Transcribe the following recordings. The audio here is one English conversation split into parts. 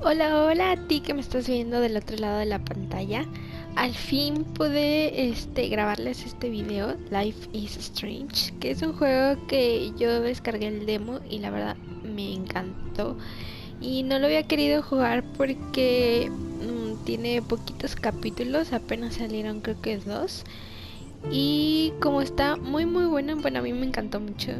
Hola, hola a ti que me estás viendo del otro lado de la pantalla. Al fin pude grabarles este video, Life is Strange, que es un juego que yo descargué el demo y la verdad me encantó. Y no lo había querido jugar porque tiene poquitos capítulos, apenas salieron creo que dos. Y como está muy bueno, bueno, a mí me encantó mucho.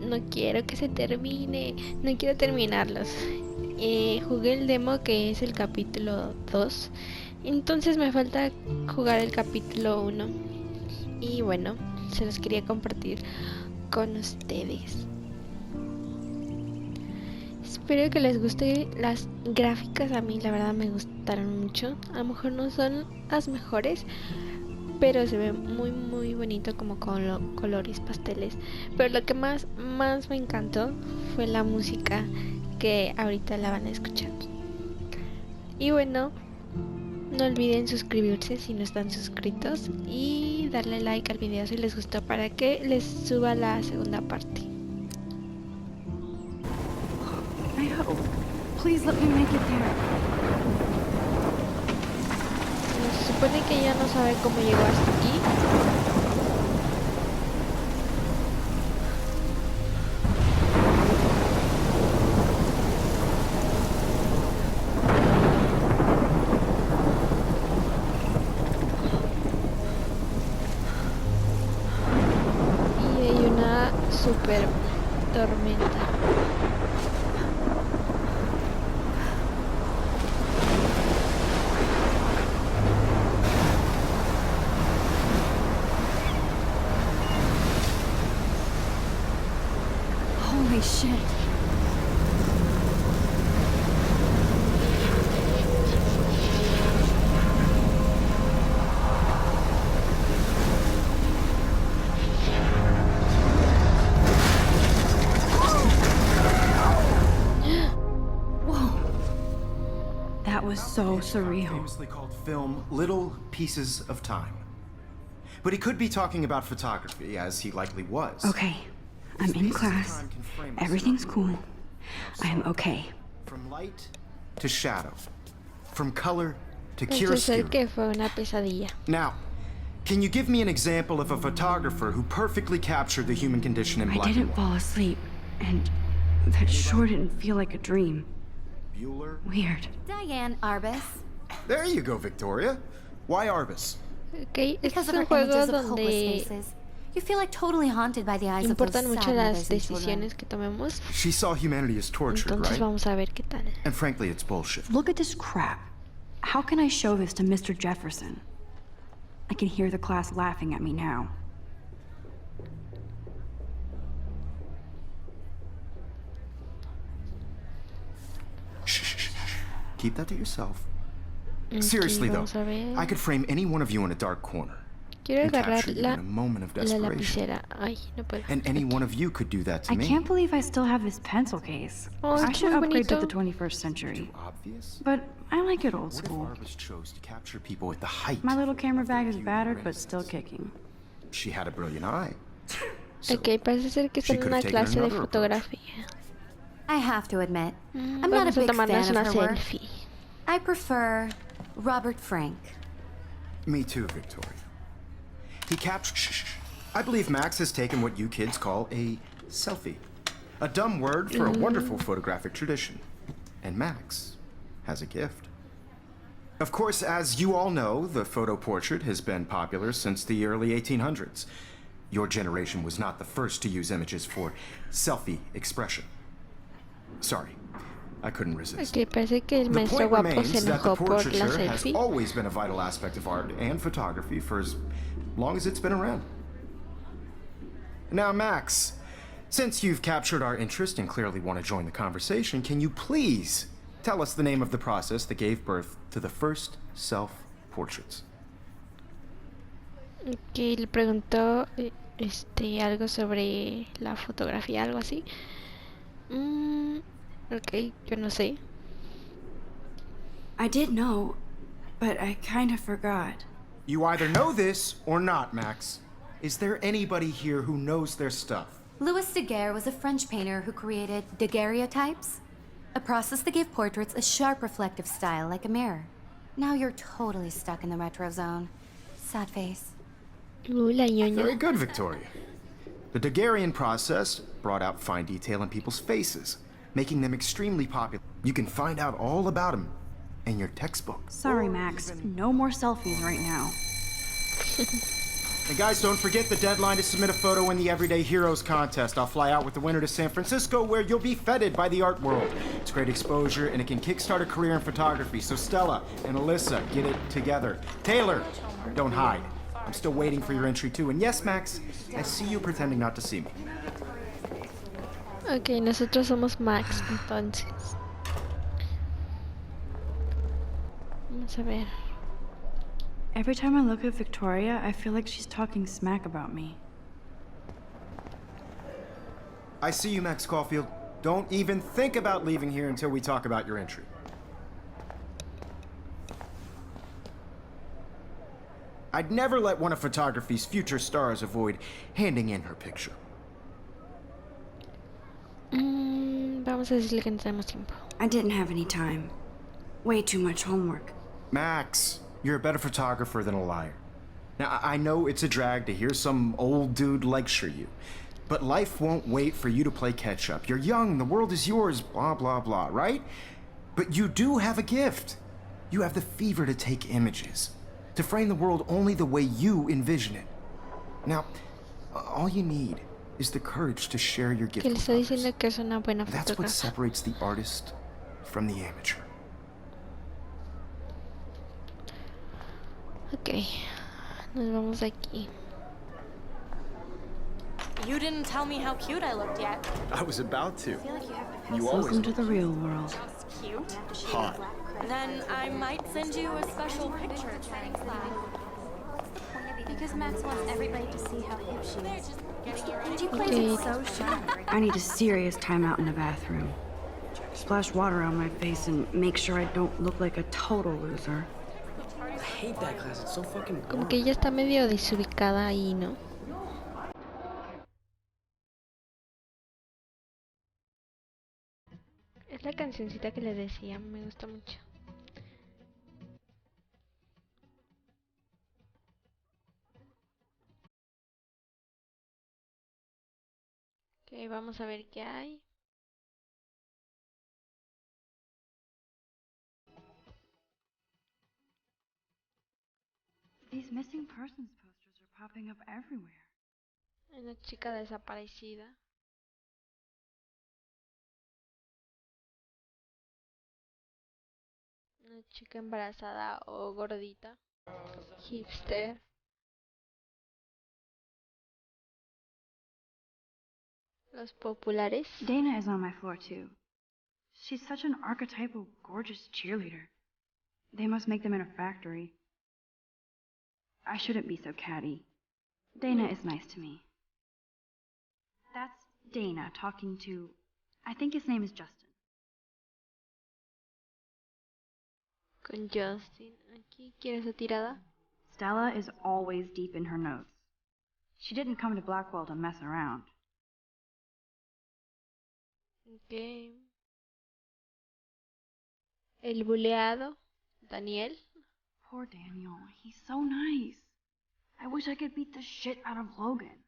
No quiero que se termine, no quiero terminarlos. Jugué el demo que es el capítulo 2, entonces me falta jugar el capítulo 1. Y bueno, se los quería compartir con ustedes. Espero que les guste las gráficas, a mí la verdad me gustaron mucho. A lo mejor no son las mejores, pero se ve muy bonito como con colores pasteles. Pero lo que más me encantó fue la música, que ahorita la van a escuchar. Y bueno, no olviden suscribirse si no están suscritos y darle like al video si les gustó para que les suba la segunda parte. I hope. Please let me make it there. Se supone que ella no sabe cómo llegó hasta aquí. Y hay una super tormenta. Holy shit. That was so surreal. Famously called film Little Pieces of Time. But he could be talking about photography, as he likely was. Okay, I'm in class. Everything's cool. I'm okay. From light to shadow. From color to Entonces el chiaroscuro. que fue una pesadilla. Now, can you give me an example of a photographer who perfectly captured the human condition in I black and didn't white? fall asleep, and that sure didn't feel like a dream. Bueller? Weird. Diane Arbus. There you go, Victoria. Why Arbus? Okay, este Because es of un her juego images of hopeless donde faces. You feel like totally haunted by the eyes of those importan sad mucho las mothers and children. decisiones que tomemos. She saw humanity as tortured, Entonces right? vamos a ver qué tal. And frankly, it's bullshit. Look at this crap. How can I show this to Mr. Jefferson? I can hear the class laughing at me now. Shh. Keep that to yourself. Aquí Seriously though, vamos a ver. I could frame any one of you in a dark corner Quiero and agarrar capture you la in a moment of la desperation. lapicera. Ay, no puedo. And any one of you could do that to I me. can't believe I still have this pencil case. Oh, I it's should muy upgrade to bonito. the 21st century. Too obvious? But I like it old What if school. Arbus chose to capture people at the height? My little camera of their bag is beauty battered, but graces? still kicking. She had a brilliant eye. So, Ok, parece ser que está she en could una have taken clase de another approach. fotografía. I have to admit, I'm not a Vamos a big tomarnos fan una of her work. selfie. I prefer Robert Frank. Me too, Victoria. He captured. Shh. I believe Max has taken what you kids call a selfie. A dumb word for a wonderful photographic tradition. And Max has a gift. Of course, as you all know, the photo portrait has been popular since the early 1800s. Your generation was not the first to use images for selfie expression. Sorry, I couldn't resist. Ok, parece que el The maestro point guapo se remains that the enojó por la portraiture has selfie. always been a vital aspect of art and photography for as long as it's been around. Now, Max, since you've captured our interest and clearly want to join the conversation, can you please tell us the name of the process that gave birth to the first self-portraits? Ok, le preguntó algo sobre la fotografía, algo así. Ok, yo no sé. I did know, but I kind of forgot. You either know this or not, Max. Is there anybody here who knows their stuff? Louis Daguerre was a French painter who created daguerreotypes. A process that gave portraits a sharp reflective style like a mirror. Now you're totally stuck in the retro zone. Sad face. La ñoña. Very good, Victoria. The Daguerrean process brought out fine detail in people's faces, making them extremely popular. You can find out all about them in your textbook. Sorry, Max. No more selfies right now. And guys, don't forget the deadline to submit a photo in the Everyday Heroes contest. I'll fly out with the winner to San Francisco, where you'll be feted by the art world. It's great exposure, and it can kickstart a career in photography. So Stella and Alyssa, get it together. Taylor, don't hide. I'm still waiting for your entry too. And yes, Max, I see you pretending not to see me. Ok, nosotros somos Max, entonces. Vamos a ver. Every time I look at Victoria, I feel like she's talking smack about me. I see you, Max Caulfield. Don't even think about leaving here until we talk about your entry. I'd never let one of photography's future stars avoid handing in her picture. Vamos a decirle que no tenemos tiempo. I didn't have any time. Way too much homework. Max, you're a better photographer than a liar. Now, I know it's a drag to hear some old dude lecture you, but life won't wait for you to play catch-up. You're young, the world is yours, blah, blah, blah, right? But you do have a gift. You have the fever to take images, to frame the world only the way you envision it. Now, all you need is the courage to share your gift Que le with está others. diciendo que es una buena That's what fotógrafa. separates the artist from the amateur. Ok, nos vamos de aquí. You didn't tell me how cute I looked yet. I was about to. You always Welcome to the real world. Cute? hot. Then I might send you a special picture. Because Max wants everybody to see how hip she is. And she plays Okay. it so shy. I need a serious timeout in the bathroom. Splash water on my face and make sure I don't look like a total loser. I hate that class. It's so fucking Como boring. que ella está medio desubicada ahí, ¿no? Es la cancioncita que le decía, me gusta mucho. Ok, vamos a ver qué hay. These missing persons posters are popping up everywhere. Una chica desaparecida. Una chica embarazada o gordita. Hipster. Los populares. Dana is on my floor too. She's such an archetypal, gorgeous cheerleader. They must make them in a factory. I shouldn't be so catty. Dana is nice to me. That's Dana talking to... I think his name is Justin. Con Justin. Aquí, ¿quieres esa tirada? Stella is always deep in her notes. She didn't come to Blackwell to mess around. Ok. El buleado. Daniel. Poor Daniel. He's so nice. I wish I could beat the shit out of Logan.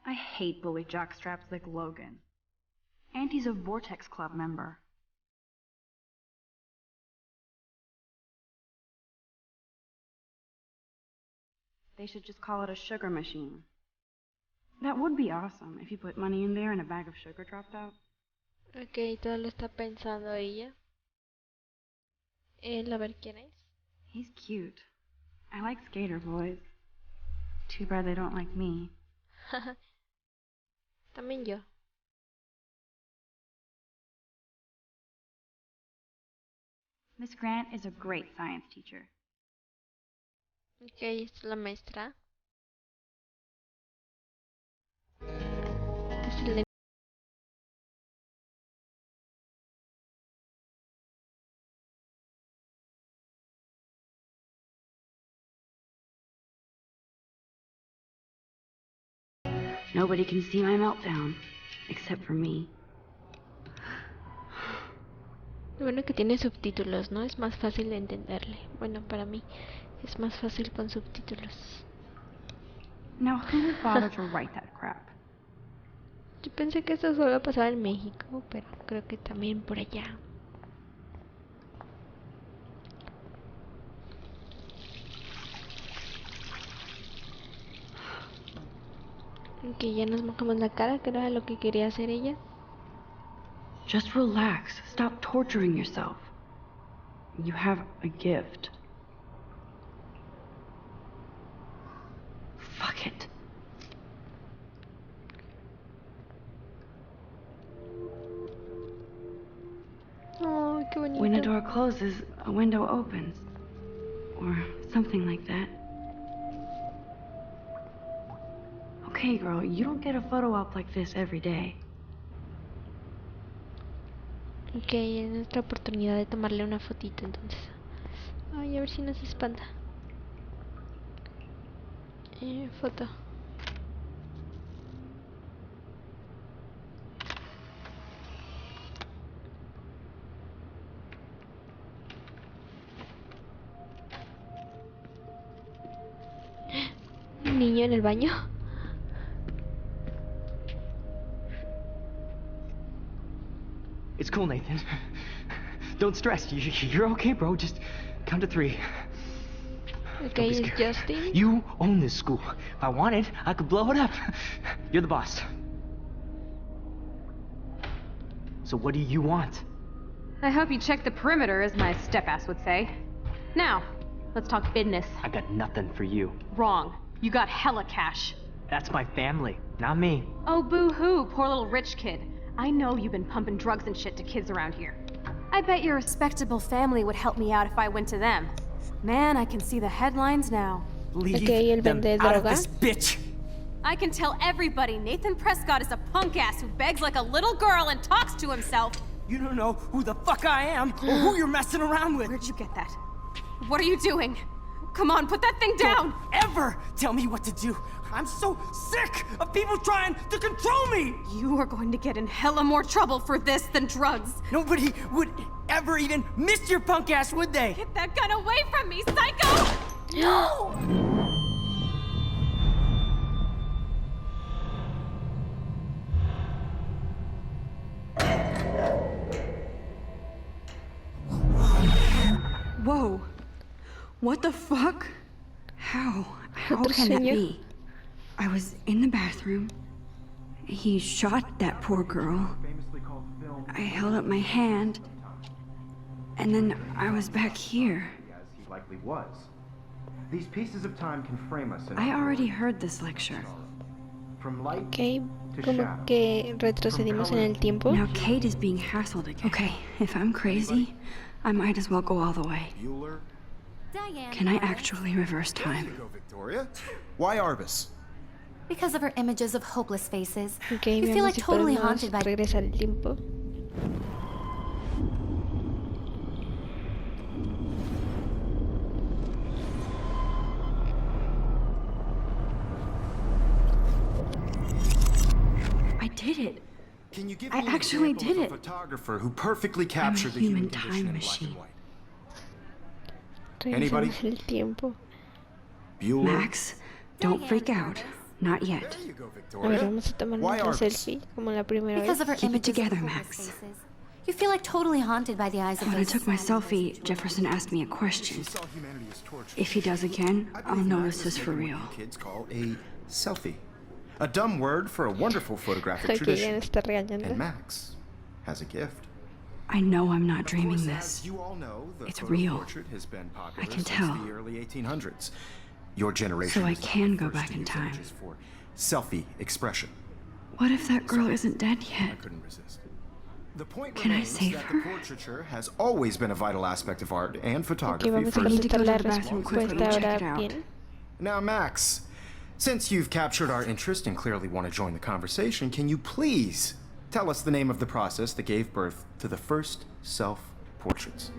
I hate bully jockstraps like Logan. And he's a Vortex Club member. They should just call it a sugar machine. That would be awesome if you put money in there and a bag of sugar dropped out. Ok, todo lo está pensando ella. Él, a ver quién es. He's cute. I like skater boys. Too bad they don't like me. También yo. Miss Grant is a great science teacher. Ok, esta es la maestra. Es el de... Nobody can see my meltdown. except for me. Lo bueno que tiene subtítulos, ¿no? Es más fácil de entenderle. Bueno, para mí es más fácil con subtítulos. Now, who would bother to write that crap? Yo pensé que esto solo pasaba en México, pero creo que también por allá. Ok, ya nos mojamos la cara, que era lo que quería hacer ella. Just relax. Stop torturing yourself. You have a gift. Fuck it. Oh, qué bonito. When a door closes, a window opens. Or something like that. Okay, girl, you don't get a photo op like this every day. Ok, es nuestra oportunidad de tomarle una fotito entonces. Ay, a ver si nos espanta. Foto. Un niño en el baño. It's cool, Nathan. Don't stress. You're okay, bro. Just count to 3. Ok, Don't be es scared. Justin. You own this school. If I wanted, I could blow it up. You're the boss. So what do you want? I hope you check the perimeter, as my step-ass would say. Now, let's talk business. I got nothing for you. Wrong. You got hella cash. That's my family, not me. Oh, boo-hoo, poor little rich kid. I know you've been pumping drugs and shit to kids around here. I bet your respectable family would help me out if I went to them. Man, I can see the headlines now. Leave Okay, él them vende out of droga. this bitch. I can tell everybody Nathan Prescott is a punk ass who begs like a little girl and talks to himself. You don't know who the fuck I am or who you're messing around with. Where'd you get that? What are you doing? Come on, put that thing down! Don't ever tell me what to do. I'm so sick of people trying to control me. You are going to get in hella more trouble for this than drugs. Nobody would ever even miss your punk ass, would they? Get that gun away from me, psycho! No! Whoa. What the fuck? How Otro can that sueño. be? I was in the bathroom. He shot that poor girl. I held up my hand. And then I was back here. As he likely was. These pieces of time can frame us in I already heard this lecture. from light Ok, to como shadow. que retrocedimos en el tiempo. Now Kate is being hassled again. Okay, if I'm crazy, I might as well go all the way. Bueller. Diane. Can I actually reverse There time? you go, Victoria. Why Arbus? Because of her images of hopeless faces. Ok, You feel veamos like si totally podemos haunted by. regresar el tiempo. I did it. Can you give I me an actually example did of a it. photographer who perfectly captured the human human condition time in machine. black and white? Anybody? Regresamos el tiempo. Bueller. Max, don't freak out. Not yet. There you go, A ver, Victoria. vamos a tomar Why nuestra Arbus? selfie como la primera Because of vez. her Keep it images together, of hopeless Max. faces. You feel like totally haunted by the eyes of When I those took my sad selfie, Jefferson asked me a question. Saw humanity as torture. If he does again, I I'll believe know Max this has is for taken real. what you kids call a selfie. A dumb word for a wonderful photographic Ok, ya tradition. nos está And regañando. Max has a gift. I know I'm not Of dreaming course, this. as you all know, the It's photo real. portrait has been popular I can since tell. the early 1800s. Your generation So I was the can go first back to in use time. images for selfie expression. What if that girl isn't dead I yet? couldn't resist. The point Can I remains save that her? the portraiture has always been a vital aspect of art and Ok, photography vamos a for need to go contestar to la the bathroom quickly respuesta and check ahora it out. bien. Now, Max, since you've captured our interest and clearly want to join the conversation, can you please tell us the name of the process that gave birth to the first self-portraits?